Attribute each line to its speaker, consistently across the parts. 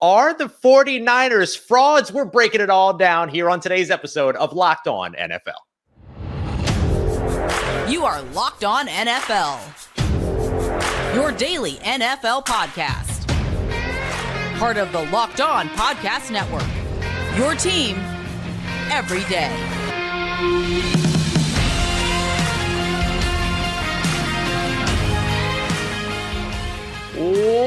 Speaker 1: Are the 49ers frauds? We're breaking it all down here on today's episode of Locked On NFL.
Speaker 2: You are Locked On NFL, your daily NFL podcast. Part of the Locked On Podcast Network, your team every day.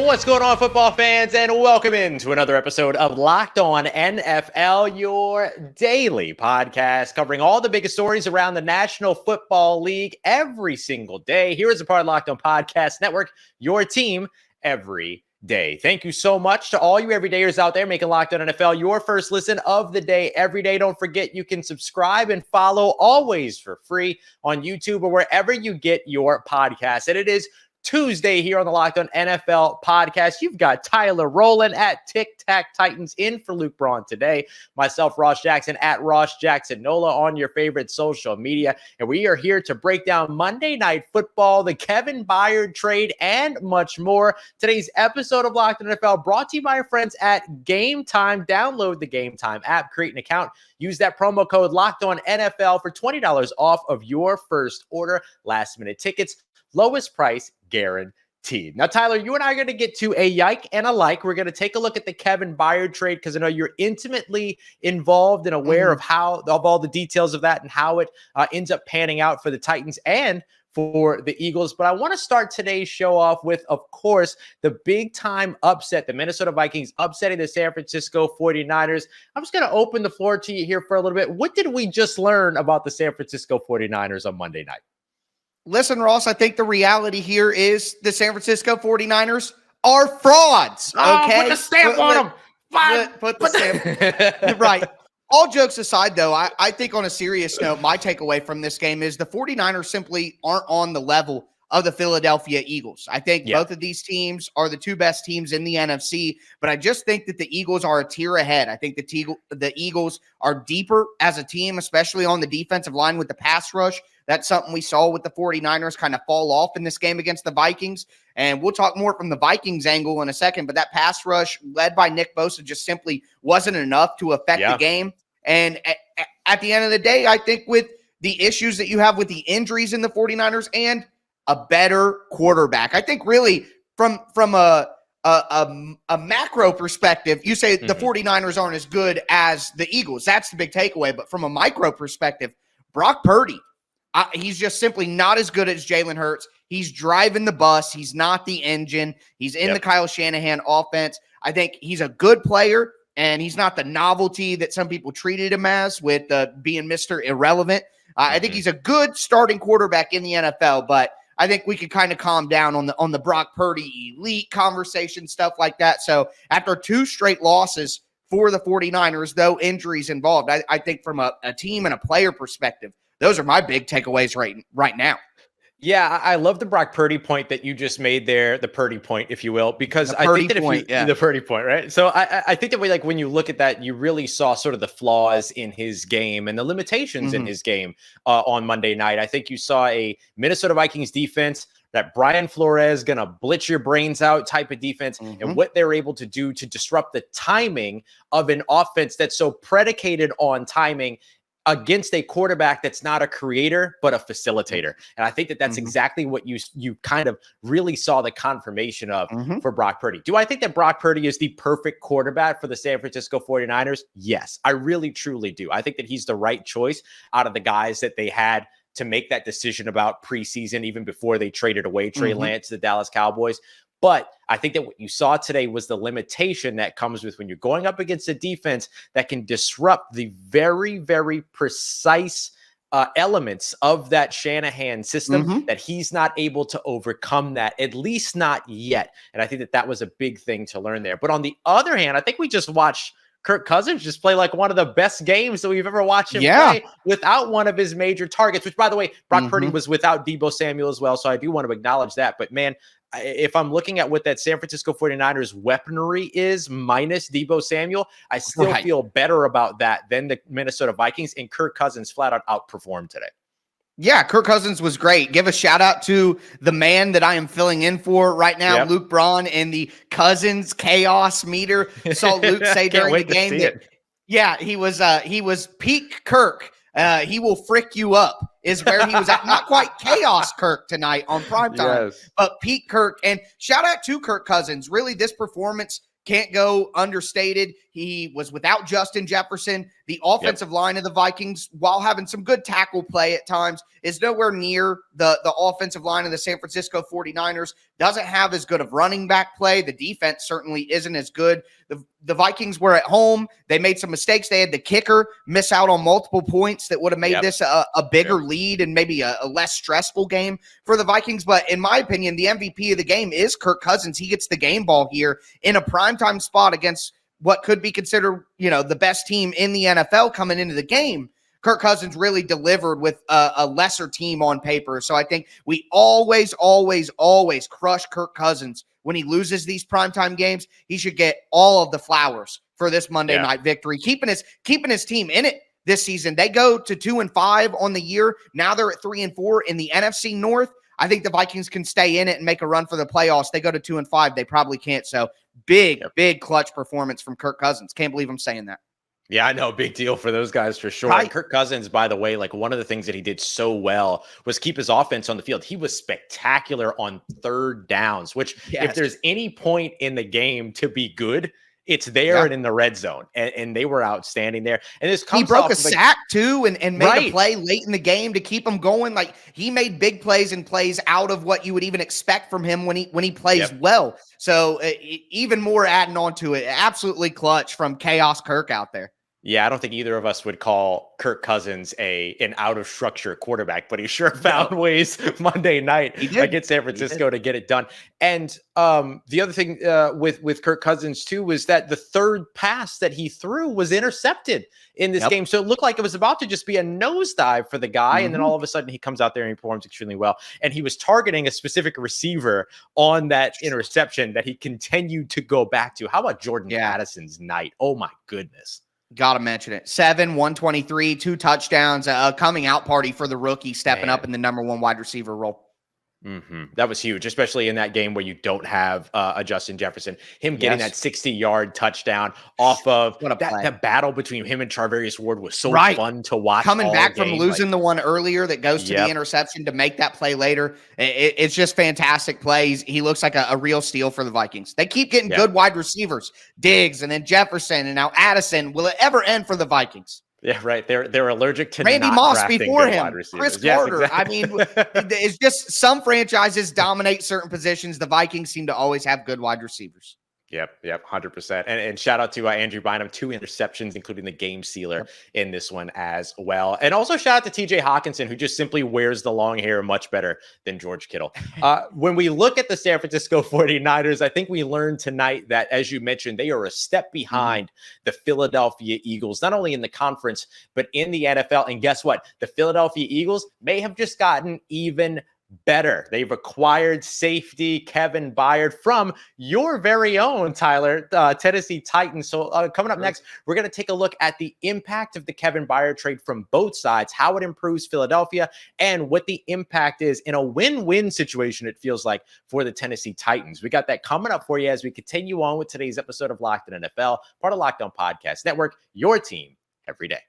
Speaker 1: What's going on, football fans, and welcome into another episode of Locked On NFL, your daily podcast covering all the biggest stories around the National Football League every single day. Here is a part of Locked On Podcast Network, your team every day. Thank you so much to all you everydayers out there making Locked On NFL your first listen of the day every day. Don't forget you can subscribe and follow always for free on YouTube or wherever you get your podcasts. And it is Tuesday here on the Locked On NFL podcast. You've got Tyler Rowland at Tic Tac Titans in for Luke Braun today. Myself, Ross Jackson at Ross Jackson Nola on your favorite social media. And we are here to break down Monday Night Football, the Kevin Byard trade, and much more. Today's episode of Locked On NFL brought to you by our friends at Gametime. Download the Gametime app, create an account, use that promo code Locked On NFL for $20 off of your first order. Last minute tickets, lowest price guaranteed. Now, Tyler, you and I are going to get to a yike and a like. We're going to take a look at the Kevin Byard trade because I know you're intimately involved and aware of all the details of that and how it ends up panning out for the Titans and for the Eagles. But I want to start today's show off with, of course, the big time upset, the Minnesota Vikings upsetting the San Francisco 49ers. I'm just going to open the floor to you here for a little bit. What did we just learn about the San Francisco 49ers on Monday night?
Speaker 3: Listen, Ross, I think the reality here is the San Francisco 49ers are frauds. Okay.
Speaker 1: Put the stamp on them.
Speaker 3: Put the stamp. Right. All jokes aside, though, I think on a serious note, my takeaway from this game is the 49ers simply aren't on the level of the Philadelphia Eagles. I think both of these teams are the two best teams in the NFC, but I just think that the Eagles are a tier ahead. I think the Eagles are deeper as a team, especially on the defensive line with the pass rush. That's something we saw with the 49ers kind of fall off in this game against the Vikings. And we'll talk more from the Vikings angle in a second, but that pass rush led by Nick Bosa just simply wasn't enough to affect the game. And at the end of the day, I think with the issues that you have with the injuries in the 49ers and a better quarterback, I think really from a macro perspective, you say the 49ers aren't as good as the Eagles. That's the big takeaway. But from a micro perspective, Brock Purdy, he's just simply not as good as Jalen Hurts. He's driving the bus. He's not the engine. He's in the Kyle Shanahan offense. I think he's a good player, and he's not the novelty that some people treated him as with being Mr. Irrelevant. I think he's a good starting quarterback in the NFL, but I think we could kind of calm down on the Brock Purdy elite conversation, stuff like that. So after two straight losses for the 49ers, though injuries involved, I think from a team and a player perspective, those are my big takeaways right now.
Speaker 1: Yeah, I love the Brock Purdy point that you just made there, the Purdy point, if you will, because I think that the Purdy point, right? So I think that when you look at that, you really saw sort of the flaws in his game and the limitations in his game on Monday night. I think you saw a Minnesota Vikings defense that Brian Flores going to blitz your brains out type of defense, and what they're able to do to disrupt the timing of an offense that's so predicated on timing against a quarterback that's not a creator, but a facilitator. And I think that that's exactly what you kind of really saw the confirmation of for Brock Purdy. Do I think that Brock Purdy is the perfect quarterback for the San Francisco 49ers? Yes, I really, truly do. I think that he's the right choice out of the guys that they had to make that decision about preseason, even before they traded away Trey Lance to the Dallas Cowboys. But I think that what you saw today was the limitation that comes with when you're going up against a defense that can disrupt the very, very precise elements of that Shanahan system, that he's not able to overcome that, at least not yet. And I think that was a big thing to learn there. But on the other hand, I think we just watched Kirk Cousins just play like one of the best games that we've ever watched him play without one of his major targets, which, by the way, Brock Purdy was without Deebo Samuel as well. So I do want to acknowledge that. But, man, if I'm looking at what that San Francisco 49ers weaponry is minus Deebo Samuel, I still feel better about that than the Minnesota Vikings, and Kirk Cousins flat out outperformed today.
Speaker 3: Yeah, Kirk Cousins was great. Give a shout out to the man that I am filling in for right now, Luke Braun, in the Cousins chaos meter. Saw Luke say during the game that, yeah, he was peak Kirk. He will frick you up is where he was at. Not quite chaos Kirk tonight on primetime, but peak Kirk. And shout out to Kirk Cousins. Really, this performance can't go understated. He was without Justin Jefferson. The offensive line of the Vikings, while having some good tackle play at times, is nowhere near the offensive line of the San Francisco 49ers. Doesn't have as good of running back play. The defense certainly isn't as good. The Vikings were at home. They made some mistakes. They had the kicker miss out on multiple points that would have made this a bigger lead and maybe a less stressful game for the Vikings. But in my opinion, the MVP of the game is Kirk Cousins. He gets the game ball here in a primetime spot against what could be considered, the best team in the NFL coming into the game. Kirk Cousins really delivered with a lesser team on paper. So I think we always crush Kirk Cousins when he loses these primetime games. He should get all of the flowers for this Monday night victory, keeping his team in it this season. They go to 2-5 on the year. Now they're at 3-4 in the NFC North. I think the Vikings can stay in it and make a run for the playoffs. They go to 2-5. They probably can't. So big clutch performance from Kirk Cousins. Can't believe I'm saying that.
Speaker 1: Yeah, I know. Big deal for those guys for sure.
Speaker 3: Right.
Speaker 1: And Kirk Cousins, by the way, like one of the things that he did so well was keep his offense on the field. He was spectacular on third downs, which if there's any point in the game to be good, it's there and in the red zone. And they were outstanding there. And this comes
Speaker 3: he broke a sack too and made a play late in the game to keep him going. Like he made big plays and plays out of what you would even expect from him when he plays well. So even more adding on to it, absolutely clutch from Chaos Kirk out there.
Speaker 1: Yeah, I don't think either of us would call Kirk Cousins an out-of-structure quarterback, but he sure found ways Monday night against San Francisco to get it done. And the other thing with Kirk Cousins, too, was that the third pass that he threw was intercepted in this game. So it looked like it was about to just be a nosedive for the guy. And then all of a sudden he comes out there and he performs extremely well. And he was targeting a specific receiver on that interception that he continued to go back to. How about Jordan Addison's night? Oh, my goodness.
Speaker 3: Got to mention it. 123, 2 touchdowns, a coming out party for the rookie, stepping up in the number 1 wide receiver role.
Speaker 1: That was huge, especially in that game where you don't have a Justin Jefferson. Him getting that 60-yard touchdown off of that battle between him and Charvarius Ward was so fun to watch.
Speaker 3: Coming back from losing the one earlier that goes to the interception to make that play later. It's just fantastic plays. He looks like a real steal for the Vikings. They keep getting good wide receivers. Diggs and then Jefferson and now Addison. Will it ever end for the Vikings?
Speaker 1: Yeah, right. They're allergic to
Speaker 3: Randy Moss before him, Chris Carter. Exactly. I mean, it's just some franchises dominate certain positions. The Vikings seem to always have good wide receivers.
Speaker 1: Yep, 100%. And shout out to Andrew Bynum, 2 interceptions, including the game sealer in this one as well. And also shout out to TJ Hawkinson, who just simply wears the long hair much better than George Kittle. When we look at the San Francisco 49ers, I think we learned tonight that, as you mentioned, they are a step behind the Philadelphia Eagles, not only in the conference, but in the NFL. And guess what? The Philadelphia Eagles may have just gotten even better. They've acquired safety Kevin Byard from your very own, Tyler, Tennessee Titans. So coming up next, we're going to take a look at the impact of the Kevin Byard trade from both sides, how it improves Philadelphia, and what the impact is in a win-win situation, it feels like, for the Tennessee Titans. We got that coming up for you as we continue on with today's episode of Locked On NFL, part of Locked On Podcast Network, your team every day.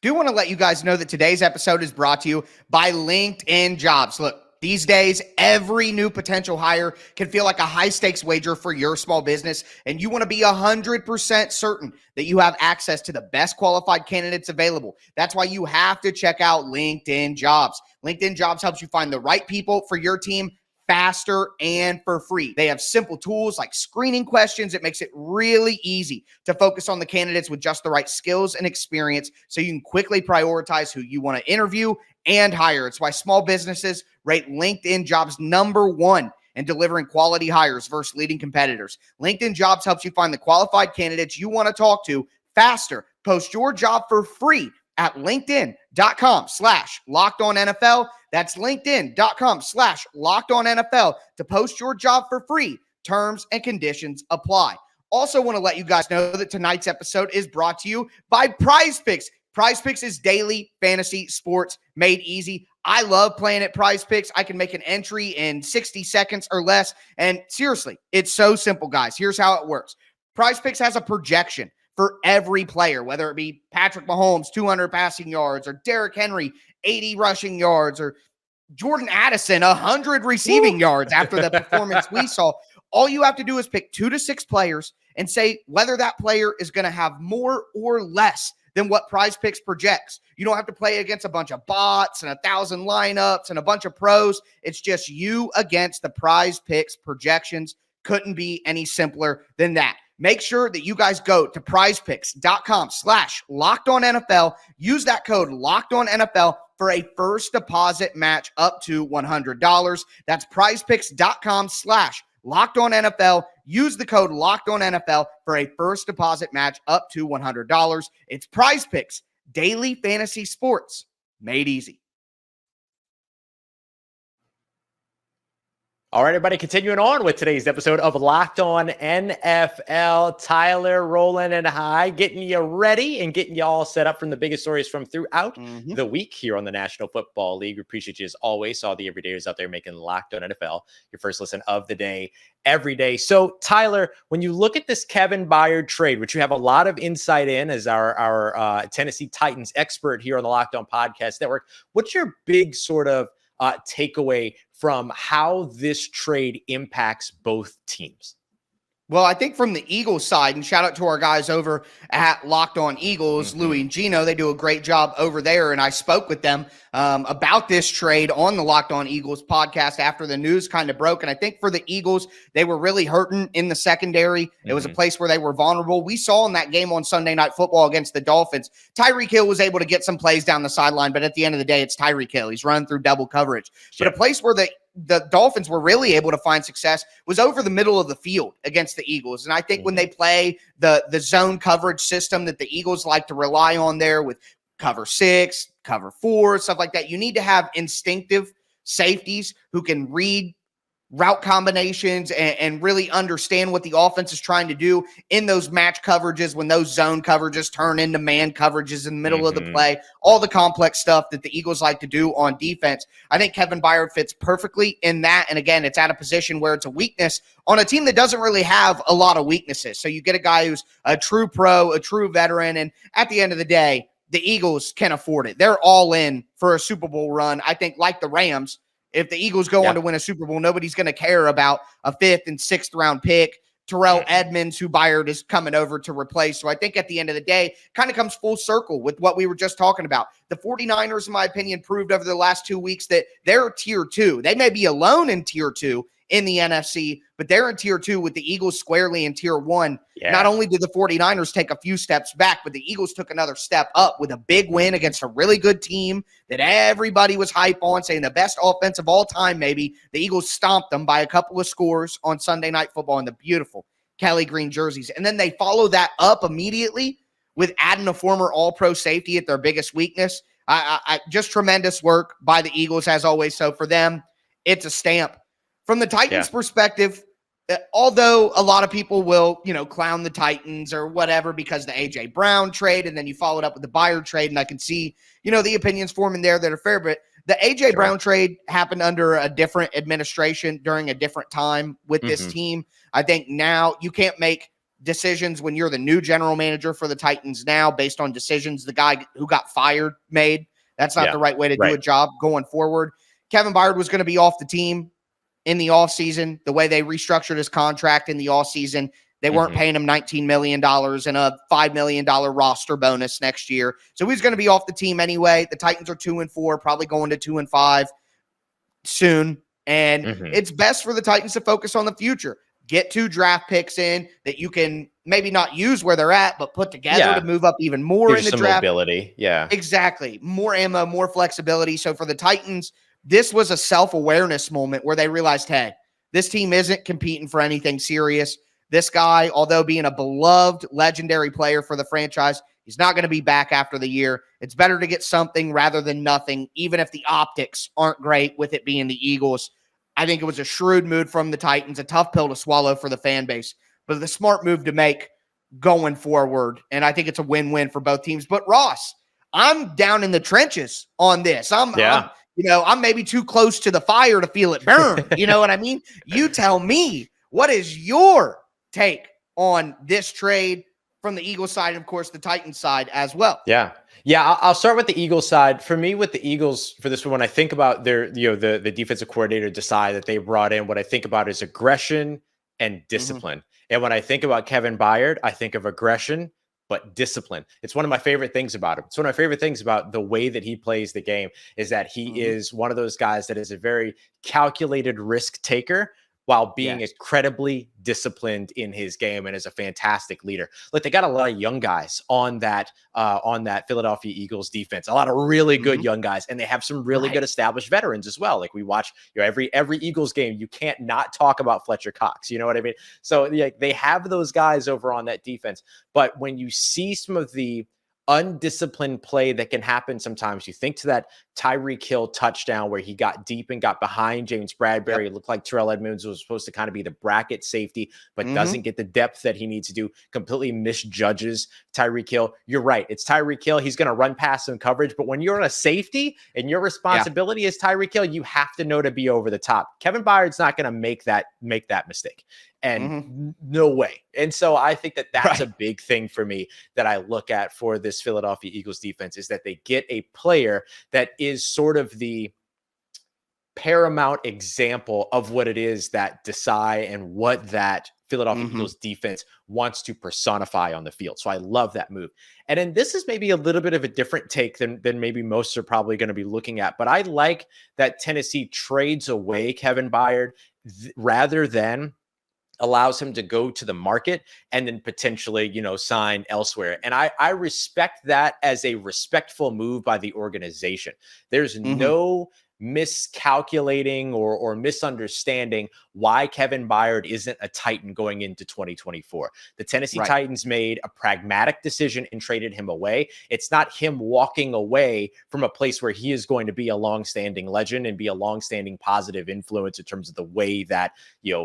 Speaker 3: Do want to let you guys know that today's episode is brought to you by LinkedIn Jobs. Look, these days, every new potential hire can feel like a high-stakes wager for your small business, and you want to be 100% certain that you have access to the best qualified candidates available. That's why you have to check out LinkedIn Jobs. LinkedIn Jobs helps you find the right people for your team faster and for free. They have simple tools like screening questions. It makes it really easy to focus on the candidates with just the right skills and experience so you can quickly prioritize who you want to interview and hire. It's why small businesses rate LinkedIn Jobs #1 in delivering quality hires versus leading competitors. LinkedIn Jobs helps you find the qualified candidates you want to talk to faster. Post your job for free at LinkedIn.com/LockedOnNFL. That's LinkedIn.com/LockedOnNFL to post your job for free. Terms and conditions apply. Also want to let you guys know that tonight's episode is brought to you by PrizePicks. PrizePicks is daily fantasy sports made easy. I love playing at PrizePicks. I can make an entry in 60 seconds or less. And seriously, it's so simple, guys. Here's how it works. PrizePicks has a projection for every player, whether it be Patrick Mahomes, 200 passing yards, or Derrick Henry, 80 rushing yards, or Jordan Addison, 100 receiving yards after the performance we saw. All you have to do is pick 2 to 6 players and say whether that player is going to have more or less than what PrizePicks projects. You don't have to play against a bunch of bots and 1,000 lineups and a bunch of pros. It's just you against the PrizePicks projections. Couldn't be any simpler than that. Make sure that you guys go to prizepicks.com/LockedOnNFL. Use that code LockedOnNFL for a first deposit match up to $100. That's prizepicks.com/LockedOnNFL. Use the code LockedOnNFL for a first deposit match up to $100. It's PrizePicks, daily fantasy sports made easy.
Speaker 1: All right, everybody, continuing on with today's episode of Locked On NFL. Tyler, Roland, and I getting you ready and getting you all set up from the biggest stories from throughout the week here on the National Football League. We appreciate you as always, all the everydayers out there making Locked On NFL your first listen of the day every day. So, Tyler, when you look at this Kevin Byard trade, which you have a lot of insight in as our Tennessee Titans expert here on the Locked On Podcast Network, what's your big sort of takeaway from how this trade impacts both teams?
Speaker 3: Well, I think from the Eagles side, and shout out to our guys over at Locked On Eagles, Louie and Gino, they do a great job over there. And I spoke with them about this trade on the Locked On Eagles podcast after the news kind of broke. And I think for the Eagles, they were really hurting in the secondary. It was a place where they were vulnerable. We saw in that game on Sunday Night Football against the Dolphins, Tyreek Hill was able to get some plays down the sideline, but at the end of the day, it's Tyreek Hill. He's running through double coverage. But a place where the Dolphins were really able to find success was over the middle of the field against the Eagles. And I think when they play the zone coverage system that the Eagles like to rely on there with cover 6, cover 4, stuff like that, you need to have instinctive safeties who can read route combinations and really understand what the offense is trying to do in those match coverages when those zone coverages turn into man coverages in the middle of the play, all the complex stuff that the Eagles like to do on defense. I think Kevin Byard fits perfectly in that. And again, it's at a position where it's a weakness on a team that doesn't really have a lot of weaknesses. So you get a guy who's a true pro, a true veteran. And at the end of the day, the Eagles can afford it. They're all in for a Super Bowl run. I think like the Rams, if the Eagles go on to win a Super Bowl, nobody's going to care about a 5th and 6th round pick, Terrell Edmonds, who Byard is coming over to replace. So I think at the end of the day, kind of comes full circle with what we were just talking about. The 49ers, in my opinion, proved over the last 2 weeks that they're tier 2. They may be alone in tier 2 in the NFC, but they're in tier 2 with the Eagles squarely in tier 1. Not only did the 49ers take a few steps back, but the Eagles took another step up with a big win against a really good team that everybody was hype on, saying the best offense of all time, maybe. The Eagles stomped them by a couple of scores on Sunday Night Football in the beautiful Kelly green jerseys. And then they follow that up immediately with adding a former all-pro safety at their biggest weakness. I just tremendous work by the Eagles, as always. So for them, it's a stamp. From the Titans' perspective, although a lot of people will, clown the Titans or whatever because the A.J. Brown trade, and then you followed up with the Byard trade, and I can see, the opinions forming there that are fair, but the A.J. Brown trade happened under a different administration during a different time with this team. I think now you can't make decisions when you're the new general manager for the Titans now based on decisions the guy who got fired made. That's not the right way to do a job going forward. Kevin Byard was going to be off the team in the offseason. The way they restructured his contract in the offseason, they weren't paying him $19 million and a $5 million roster bonus next year. So he's going to be off the team anyway. The Titans are 2-4, probably going to 2-5 soon. And it's best for the Titans to focus on the future. Get 2 draft picks in that you can maybe not use where they're at, but put together to move up even more in the draft.
Speaker 1: Mobility. Yeah,
Speaker 3: exactly. More ammo, more flexibility. So for the Titans, this was a self-awareness moment where they realized, hey, this team isn't competing for anything serious. This guy, although being a beloved, legendary player for the franchise, he's not going to be back after the year. It's better to get something rather than nothing, even if the optics aren't great with it being the Eagles. I think it was a shrewd move from the Titans, a tough pill to swallow for the fan base. but the smart move to make going forward. And I think it's a win-win for both teams. But Ross, I'm down in the trenches on this. I'm maybe too close to the fire to feel it burn. You know what I mean? You tell me, what is your take on this trade from the Eagles side, and of course the Titans side as well?
Speaker 1: Yeah. I'll start with the Eagles side. For me, with the Eagles, for this one, when I think about their, the defensive coordinator Desai that they brought in, what I think about is aggression and discipline. And when I think about Kevin Byard, I think of aggression, but discipline. It's one of my favorite things about him. It's one of my favorite things about the way that he plays the game is that he is one of those guys that is a very calculated risk taker while being incredibly disciplined in his game and is a fantastic leader. Look, they got a lot of young guys on that Philadelphia Eagles defense, a lot of really good young guys, and they have some really good established veterans as well. Like we watch every Eagles game, you can't not talk about Fletcher Cox. You know what I mean? So they have those guys over on that defense. But when you see some of the undisciplined play that can happen sometimes, you think to that Tyreek Hill touchdown where he got deep and got behind James Bradbury. It looked like Terrell Edmonds was supposed to kind of be the bracket safety, but doesn't get the depth that he needs to do, completely misjudges Tyreek Hill. You're right. It's Tyreek Hill. He's going to run past some coverage, but when you're in a safety and your responsibility is Tyreek Hill, you have to know to be over the top. Kevin Byard's not going to make that mistake. And no way. And so I think that that's a big thing for me that I look at for this Philadelphia Eagles defense is that they get a player that is sort of the paramount example of what it is that Desai and what that Philadelphia Eagles defense wants to personify on the field. So I love that move. And then this is maybe a little bit of a different take than maybe most are probably going to be looking at, but I like that Tennessee trades away Kevin Byard rather than allows him to go to the market and then potentially, sign elsewhere. And I respect that as a respectful move by the organization. There's no miscalculating or misunderstanding why Kevin Byard isn't a Titan going into 2024. The Tennessee Titans made a pragmatic decision and traded him away. It's not him walking away from a place where he is going to be a longstanding legend and be a longstanding positive influence in terms of the way that,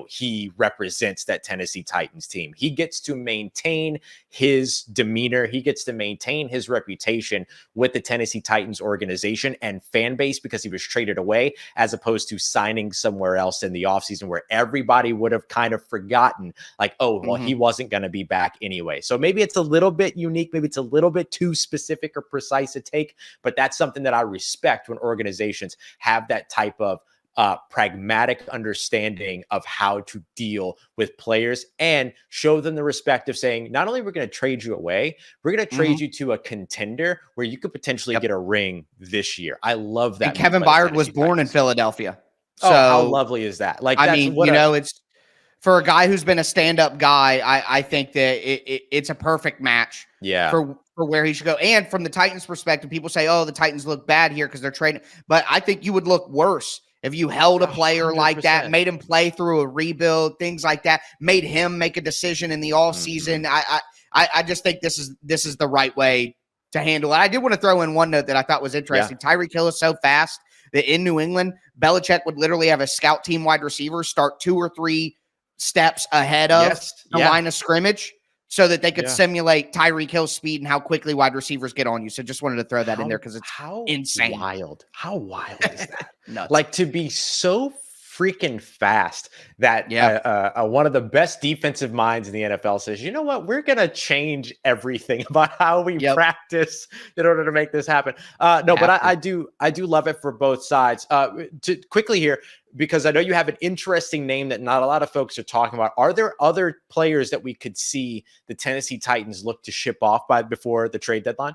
Speaker 1: he represents that Tennessee Titans team. He gets to maintain his demeanor. He gets to maintain his reputation with the Tennessee Titans organization and fan base because he was traded away, as opposed to signing somewhere else in the offseason where everybody would have kind of forgotten, like, oh, well, he wasn't going to be back anyway. So maybe it's a little bit unique. Maybe it's a little bit too specific or precise a take, but that's something that I respect when organizations have that type of pragmatic understanding of how to deal with players and show them the respect of saying, not only we're going to trade you away, we're going to trade you to a contender where you could potentially get a ring this year. I love that.
Speaker 3: And Kevin Byard was born in Philadelphia. So
Speaker 1: how lovely is that? Like,
Speaker 3: it's for a guy who's been a stand-up guy. I think that it's a perfect match. For where he should go. And from the Titans' perspective, people say, "Oh, the Titans look bad here because they're trading." But I think you would look worse if you held a player 100%. Like that, made him play through a rebuild, things like that, made him make a decision in the offseason. I just think this is the right way to handle it. I did want to throw in one note that I thought was interesting. Tyreek Hill is so fast that in New England, Belichick would literally have a scout team wide receiver start 2 or 3 steps ahead of the line of scrimmage so that they could simulate Tyreek Hill's speed and how quickly wide receivers get on you. So just wanted to throw that in there because it's insane.
Speaker 1: How wild is that? Like, to be so freaking fast that one of the best defensive minds in the NFL says, you know what, we're going to change everything about how we practice in order to make this happen. But I do love it for both sides. To quickly here, because I know you have an interesting name that not a lot of folks are talking about. Are there other players that we could see the Tennessee Titans look to ship off before the trade deadline?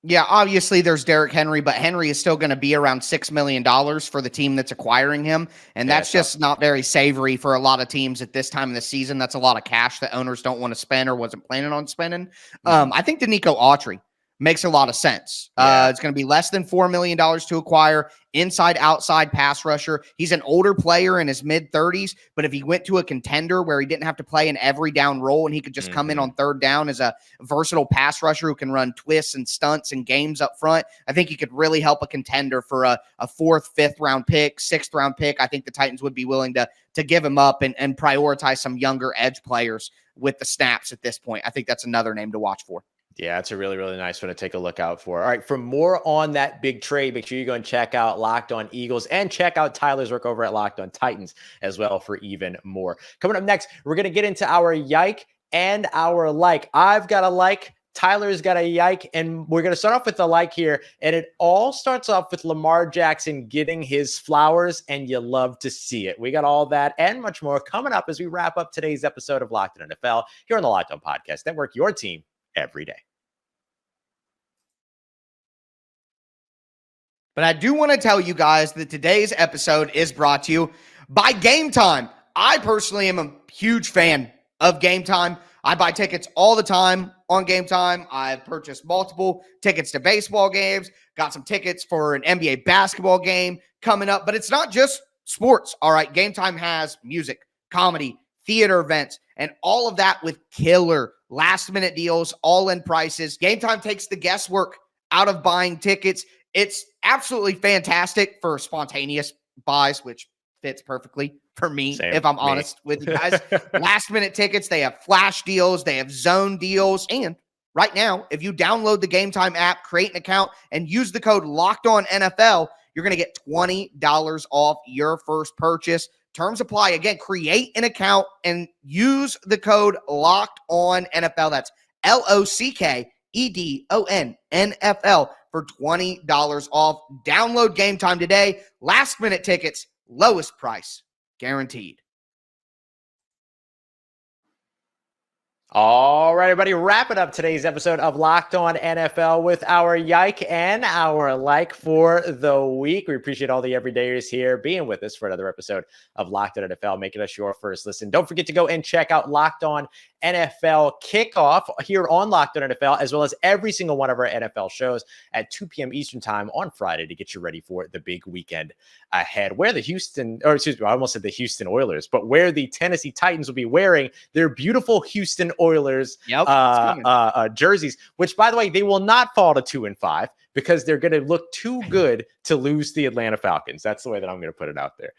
Speaker 3: Yeah, obviously there's Derrick Henry, but Henry is still going to be around $6 million for the team that's acquiring him. And that's just not very savory for a lot of teams at this time of the season. That's a lot of cash that owners don't want to spend or wasn't planning on spending. I think Danico Autry makes a lot of sense.
Speaker 1: Yeah.
Speaker 3: It's going to be less than $4 million to acquire. Inside, outside pass rusher. He's an older player in his mid-30s, but if he went to a contender where he didn't have to play an every down role and he could just come in on third down as a versatile pass rusher who can run twists and stunts and games up front, I think he could really help a contender for a 4th, 5th round pick, 6th round pick. I think the Titans would be willing to give him up and prioritize some younger edge players with the snaps at this point. I think that's another name to watch for.
Speaker 1: Yeah, it's a really, really nice one to take a look out for. All right, for more on that big trade, make sure you go and check out Locked On Eagles and check out Tyler's work over at Locked On Titans as well for even more. Coming up next, we're going to get into our yike and our like. I've got a like. Tyler's got a yike, and we're going to start off with the like here, and it all starts off with Lamar Jackson getting his flowers, and you love to see it. We got all that and much more coming up as we wrap up today's episode of Locked On NFL here on the Locked On Podcast Network, your team every day.
Speaker 3: But I do want to tell you guys that today's episode is brought to you by Gametime. I personally am a huge fan of Gametime. I buy tickets all the time on Gametime. I've purchased multiple tickets to baseball games, got some tickets for an NBA basketball game coming up. But it's not just sports, all right? Gametime has music, comedy, theater events, and all of that with killer last-minute deals, all-in prices. Gametime takes the guesswork out of buying tickets. It's absolutely fantastic for spontaneous buys, which fits perfectly for me, if I'm honest with you guys. Last minute tickets, they have flash deals, they have zone deals. And right now, if you download the Gametime app, create an account, and use the code LOCKEDONNFL, you're going to get $20 off your first purchase. Terms apply. Again, create an account and use the code LOCKEDONNFL. That's LOCKEDONNFL for $20 off. Download Gametime today. Last minute tickets, lowest price guaranteed.
Speaker 1: All right, everybody, wrapping up today's episode of Locked On NFL with our yike and our like for the week. We appreciate all the everydayers here being with us for another episode of Locked On NFL, making us your first listen. Don't forget to go and check out Locked On NFL Kickoff here on Locked On NFL, as well as every single one of our NFL shows at 2 p.m. Eastern time on Friday to get you ready for the big weekend ahead, where the I almost said the Houston Oilers, but where the Tennessee Titans will be wearing their beautiful Houston Oilers jerseys, which, by the way, they will not fall to 2-5 because they're going to look too good to lose the Atlanta Falcons. That's the way that I'm going to put it out there.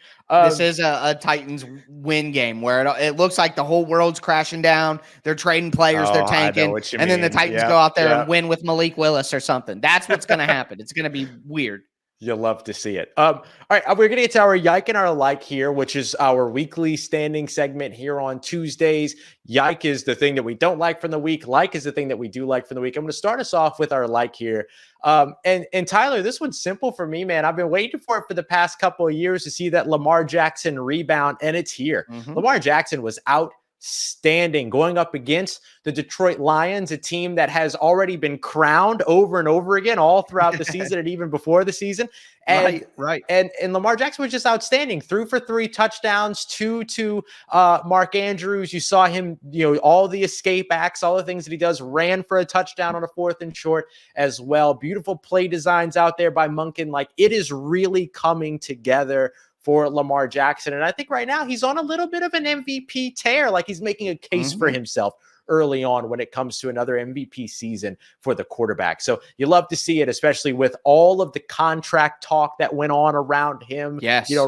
Speaker 3: This is a Titans win game where it looks like the whole world's crashing down. They're trading players, they're tanking, and then the Titans go out there and win with Malik Willis or something. That's what's going to happen. It's going to be weird.
Speaker 1: You'll love to see it. All right, we're going to get to our yike and our like here, which is our weekly standing segment here on Tuesdays. Yike is the thing that we don't like from the week. Like is the thing that we do like from the week. I'm going to start us off with our like here. And Tyler, this one's simple for me, man. I've been waiting for it for the past couple of years to see that Lamar Jackson rebound, and it's here. Lamar Jackson was outstanding going up against the Detroit Lions, a team that has already been crowned over and over again all throughout the season and even before the season. And,
Speaker 3: right.
Speaker 1: And Lamar Jackson was just outstanding. 3 for 3 touchdowns, 2 to Mark Andrews. You saw him, all the escape acts, all the things that he does, ran for a touchdown on a 4th and short as well. Beautiful play designs out there by Monken. Like, it is really coming together for Lamar Jackson. And I think right now he's on a little bit of an MVP tear. Like, he's making a case for himself early on when it comes to another MVP season for the quarterback. So you love to see it, especially with all of the contract talk that went on around him,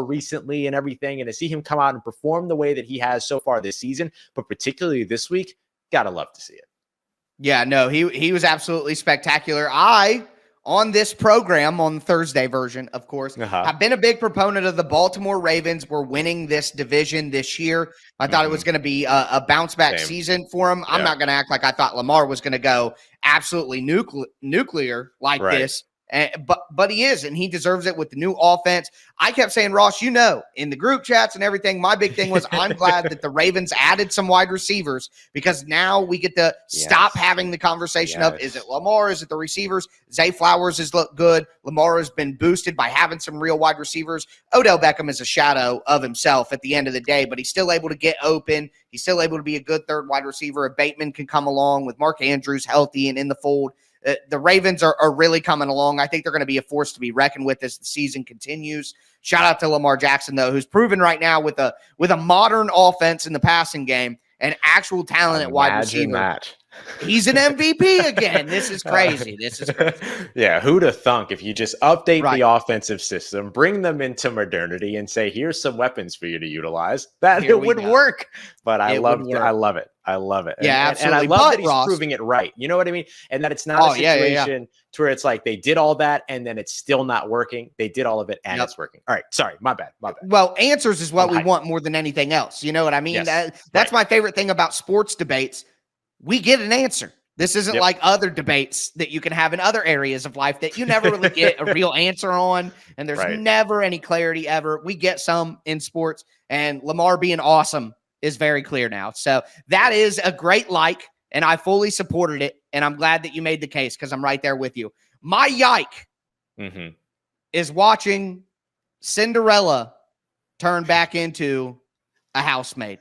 Speaker 1: recently and everything. And to see him come out and perform the way that he has so far this season, but particularly this week, gotta love to see it.
Speaker 3: Yeah, no, he was absolutely spectacular. On this program, on the Thursday version, of course, I've been a big proponent of the Baltimore Ravens. We're winning this division this year. I thought it was going to be a bounce-back season for them. I'm not going to act like I thought Lamar was going to go absolutely nuclear like this. But he is, and he deserves it with the new offense. I kept saying, Ross, in the group chats and everything, my big thing was I'm glad that the Ravens added some wide receivers, because now we get to stop having the conversation of, is it Lamar? Is it the receivers? Zay Flowers has looked good. Lamar has been boosted by having some real wide receivers. Odell Beckham is a shadow of himself at the end of the day, but he's still able to get open. He's still able to be a good third wide receiver. If Bateman can come along with Mark Andrews healthy and in the fold, The Ravens are really coming along. I think they're going to be a force to be reckoned with as the season continues. Shout out to Lamar Jackson, though, who's proven right now with a modern offense in the passing game and actual talent at wide receiver.
Speaker 1: That.
Speaker 3: He's an MVP again. This is crazy.
Speaker 1: Yeah, who'd have thunk if you just update the offensive system, bring them into modernity, and say, here's some weapons for you to utilize, that it would work. But I love it. I love it.
Speaker 3: Yeah, absolutely.
Speaker 1: And I love that he's proving it right. You know what I mean? And that it's not a situation to where it's like they did all that and then it's still not working. They did all of it and it's working. All right. Sorry. My bad.
Speaker 3: Well, answers is what we want more than anything else. You know what I mean? Yes. That's my favorite thing about sports debates. We get an answer. This isn't like other debates that you can have in other areas of life that you never really get a real answer on. And there's never any clarity ever. We get some in sports, and Lamar being awesome is very clear now. So that is a great and I fully supported it. And I'm glad that you made the case because I'm right there with you. My yike is watching Cinderella turn back into a housemaid.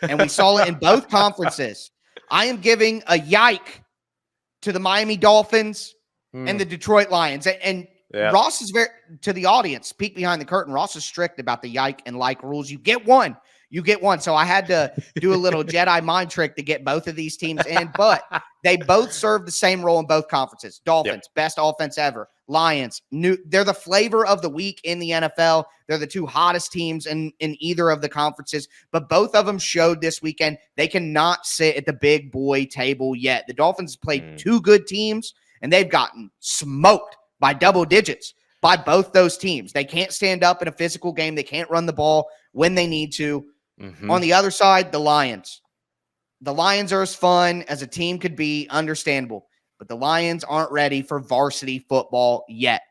Speaker 3: And we saw it in both conferences. I am giving a yike to the Miami Dolphins and the Detroit Lions. And Ross is to the audience, peek behind the curtain, Ross is strict about the yike and like rules. You get one. So I had to do a little Jedi mind trick to get both of these teams in, but they both serve the same role in both conferences. Dolphins, best offense ever. Lions, they're the flavor of the week in the NFL. They're the two hottest teams in either of the conferences, but both of them showed this weekend they cannot sit at the big boy table yet. The Dolphins played two good teams, and they've gotten smoked by double digits by both those teams. They can't stand up in a physical game. They can't run the ball when they need to. On the other side, the Lions. The Lions are as fun as a team could be, understandable. But the Lions aren't ready for varsity football yet.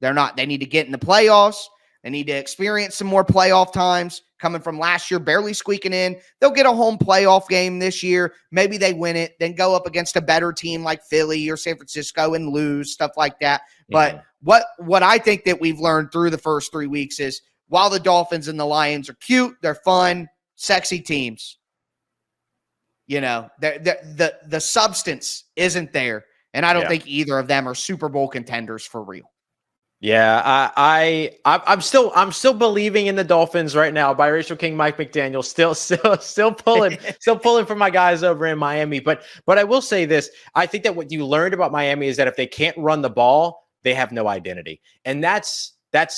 Speaker 3: They're not. They need to get in the playoffs. They need to experience some more playoff times coming from last year, barely squeaking in. They'll get a home playoff game this year. Maybe they win it, then go up against a better team like Philly or San Francisco and lose, stuff like that. But what I think that we've learned through the first 3 weeks is while the Dolphins and the Lions are cute, they're fun, sexy teams, you know, the substance isn't there. And I don't think either of them are Super Bowl contenders for real.
Speaker 1: Yeah, I'm still believing in the Dolphins right now. Biracial King Mike McDaniel still pulling for my guys over in Miami. But I will say this: I think that what you learned about Miami is that if they can't run the ball, they have no identity, and that's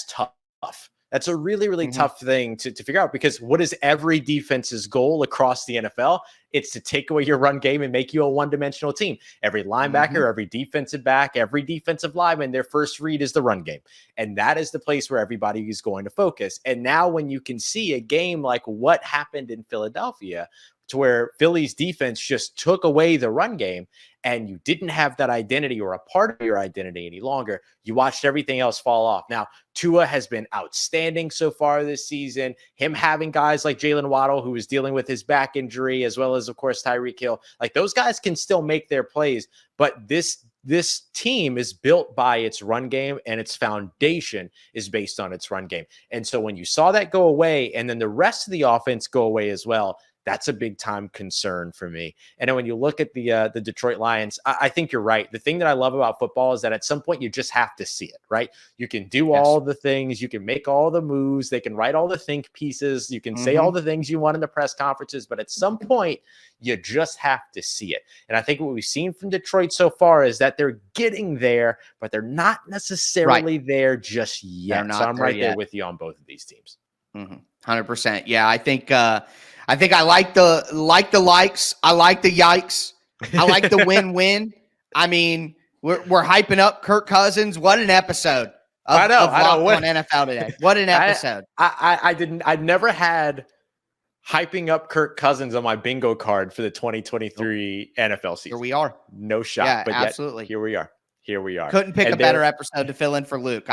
Speaker 1: tough. That's a really, really tough thing to figure out, because what is every defense's goal across the NFL? It's to take away your run game and make you a one-dimensional team. Every linebacker, every defensive back, every defensive lineman, their first read is the run game. And that is the place where everybody is going to focus. And now when you can see a game like what happened in Philadelphia, to where Philly's defense just took away the run game and you didn't have that identity or a part of your identity any longer, you watched everything else fall off. Now, Tua has been outstanding so far this season. Him having guys like Jalen Waddle, who is dealing with his back injury, as well as, of course, Tyreek Hill, like those guys can still make their plays, but this team is built by its run game, and its foundation is based on its run game. And so when you saw that go away and then the rest of the offense go away as well, that's a big time concern for me. And then when you look at the Detroit Lions, I think you're right. The thing that I love about football is that at some point you just have to see it, right? You can do all the things, you can make all the moves, they can write all the think pieces, you can say all the things you want in the press conferences, but at some point you just have to see it. And I think what we've seen from Detroit so far is that they're getting there, but they're not necessarily there just yet. So I'm right there with you on both of these teams.
Speaker 3: 100%. Yeah, I think I like the likes. I like the yikes. I like the win-win. I mean, we're hyping up Kirk Cousins. What an episode! I know. On NFL today. What an episode!
Speaker 1: I never had hyping up Kirk Cousins on my bingo card for the 2023 NFL season.
Speaker 3: Here we are.
Speaker 1: No shot.
Speaker 3: Yeah,
Speaker 1: but
Speaker 3: absolutely.
Speaker 1: Here we are.
Speaker 3: Couldn't pick a better episode to fill in for Luke.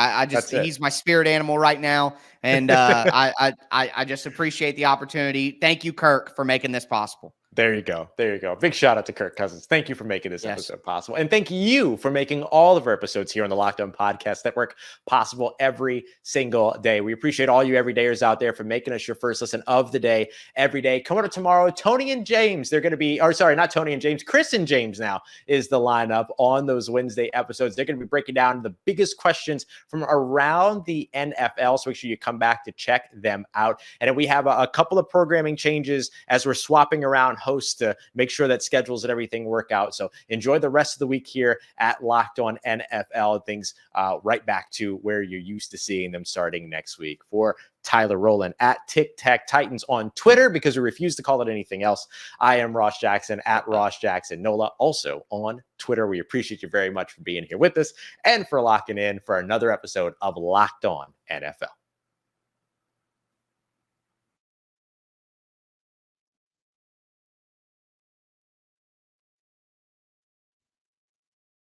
Speaker 3: He's my spirit animal right now. And I just appreciate the opportunity. Thank you, Kirk, for making this possible.
Speaker 1: There you go. There you go. Big shout out to Kirk Cousins. Thank you for making this episode possible. And thank you for making all of our episodes here on the Locked On Podcast Network possible every single day. We appreciate all you everydayers out there for making us your first listen of the day every day. Coming up tomorrow, Tony and James. They're going to be, or sorry, not Tony and James, Chris and James now is the lineup on those Wednesday episodes. They're going to be breaking down the biggest questions from around the NFL. So make sure you come back to check them out. And then we have a couple of programming changes as we're swapping around hosts to make sure that schedules and everything work out. So enjoy the rest of the week here at Locked On NFL. Things right back to where you're used to seeing them starting next week. For Tyler Rowland at Tic Tac Titans on Twitter, because we refuse to call it anything else, I am Ross Jackson at Ross Jackson Nola, also on Twitter. We appreciate you very much for being here with us and for locking in for another episode of Locked On NFL.